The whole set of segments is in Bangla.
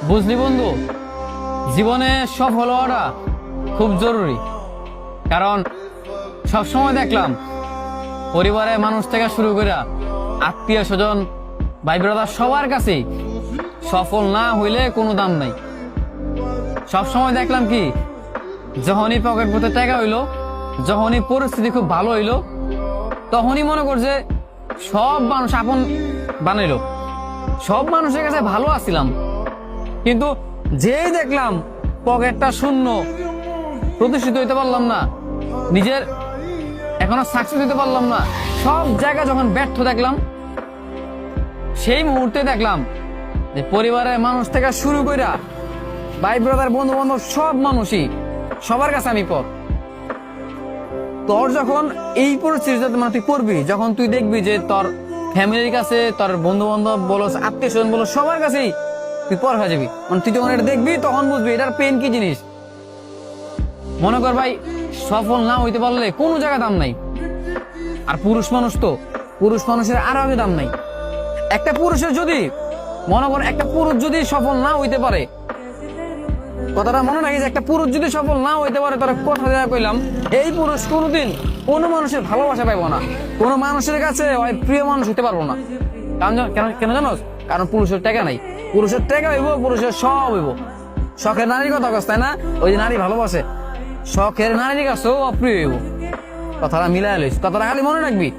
বুঝলি বন্ধু, জীবনে সফল হওয়াটা খুব জরুরি। কারণ সবসময় দেখলাম পরিবারের মানুষ থেকে শুরু করে আত্মীয় স্বজন, ভাই ব্রাদার সবার কাছেই সফল না হইলে কোনো দাম নাই। সবসময় দেখলাম কি, যখনই পকেট পথে টাকা হইলো, যখনই পরিস্থিতি খুব ভালো হইলো, তখনই মনে করছে সব মানুষ আপন বানাইলো, সব মানুষের কাছে ভালো আছিলাম। কিন্তু যেই দেখলাম পকেটটা শূন্য, প্রতিষ্ঠিত হইতে পারলাম না, নিজের এখনো সাকসেস হইতে পারলাম না, সব জায়গা যখন ব্যর্থ দেখলাম, সেই মুহূর্তে দেখলাম যে পরিবারের মানুষ থেকে শুরু কইরা ভাই ব্রাদার, বন্ধু বান্ধব, সব মানুষই, সবার কাছে আমি পর। তোর যখন এই পরিস্থিতিতে মানে তুই পড়বি, যখন তুই দেখবি যে তোর ফ্যামিলির কাছে, তোর বন্ধু বান্ধব বলো, আত্মীয় স্বজন বলো, সবার কাছেই তুই পর হয়ে যাবি। মানে তুই যখন এটা দেখবি তখন বুঝবি এটার পেন কি জিনিস। মনে কর ভাই, সফল না হইতে পারলে কোনো জায়গায় দাম নাই। আর পুরুষ মানুষ তো, পুরুষ মানুষের আরো আগে দাম নাই। একটা পুরুষের যদি মনে কর, একটা পুরুষ যদি সফল না হইতে পারে, কথাটা মনে রাখি যে একটা পুরুষ যদি সফল না হইতে পারে, তোরা কথা দেওয়া কইলাম, এই পুরুষ কোনোদিন কোনো মানুষের ভালোবাসা পাইবো না, কোনো মানুষের কাছে প্রিয় মানুষ হইতে পারবো না। কারণ কেন জানোস? কারণ পুরুষের টাকা নাই। পুরুষের টাকা হইব, পুরুষের সব হইব। শখের নারীর কথা কস, তাই না? ওই যে নারী ভালোবাসে, শখের নারীর কাছেও অপ্রিয় হইব। কথাটা মিলাই লইস, কথাটা খালি মনে রাখবি।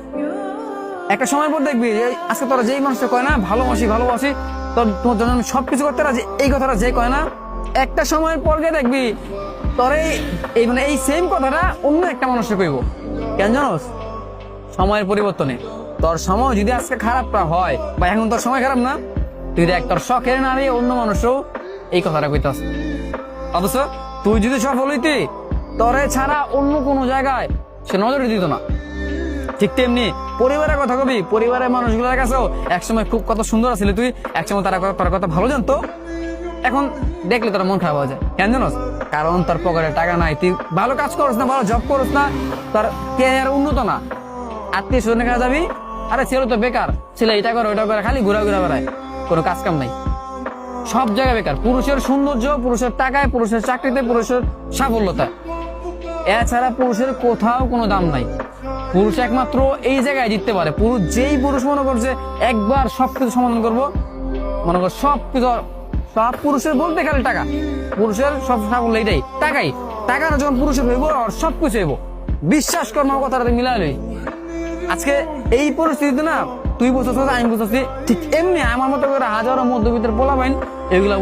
একটা সময় পর দেখবি আজকে তোরা যেই মানুষটা কয় না ভালোবাসি ভালোবাসি, তোর তোমার জন্য আমি সবকিছু করতে রাজি, এই কথাটা যে কয় না, একটা সময়ের পর গিয়ে দেখবি তোর এই মানে এই সেম কথাটা অন্য একটা মানুষকে কইব। কেন জানোস? সময়ের পরিবর্তনে তোর সময় যদি আজকে খারাপটা হয়, বা এখন তোর সময় খারাপ না, তুই দেখ তোর শখের নারী অন্য মানুষও এই কথাটা কইতাস। অথচ তুই যদি সফল হইতি, তোরে ছাড়া অন্য কোনো জায়গায় সে নজরে দিত না। ঠিক তেমনি পরিবারের কথা কবি, পরিবারের মানুষগুলোর কাছেও একসময় খুব কত সুন্দর আছিল তুই, একসময় তারা তোর কথা ভালো জানতো, এখন দেখলে তোর মন খারাপ হয়ে যায়। কেন জানোস? কারণ তোর পকেটে টাকা নাই, তুই ভালো কাজ করস না, ভালো জব করস না, তোর ক্যারিয়ার উন্নত না। আত্মীয় স্বজনের কাছে যাবি, আরে ছেলে তো বেকার, ছেলে এটা করে ওইটা করে, খালি ঘুরা ঘুরা বেড়ায়, কোনো কাজ কাম নাই, সব জায়গায় বেকার। পুরুষের সৌন্দর্য, পুরুষের টাকায়, পুরুষের চাকরিতে, পুরুষের সাফল্যতা, এছাড়া পুরুষের কোথাও কোনো দাম নাই। পুরুষ একমাত্র এই জায়গায় জিততে পারে। পুরুষ, যেই পুরুষ মনে করছে একবার সবকিছু সমাধান করবো, মনে কর সবকিছু, সব পুরুষের বলতে খালি টাকা, পুরুষের সব সাফল্য এইটাই, টাকাই। টাকাটা যখন পুরুষের হইব, আর সবকিছু হইব। বিশ্বাস কর, আমার কথাটা মিলাই লই। আজকে এই পরিস্থিতিতে না, তুই বুঝতেছিস, আমি বুঝতেছি, ঠিক এমনি আমার মতো করে হাজারো মধ্যবিত্তের পোলাপাইন এগুলা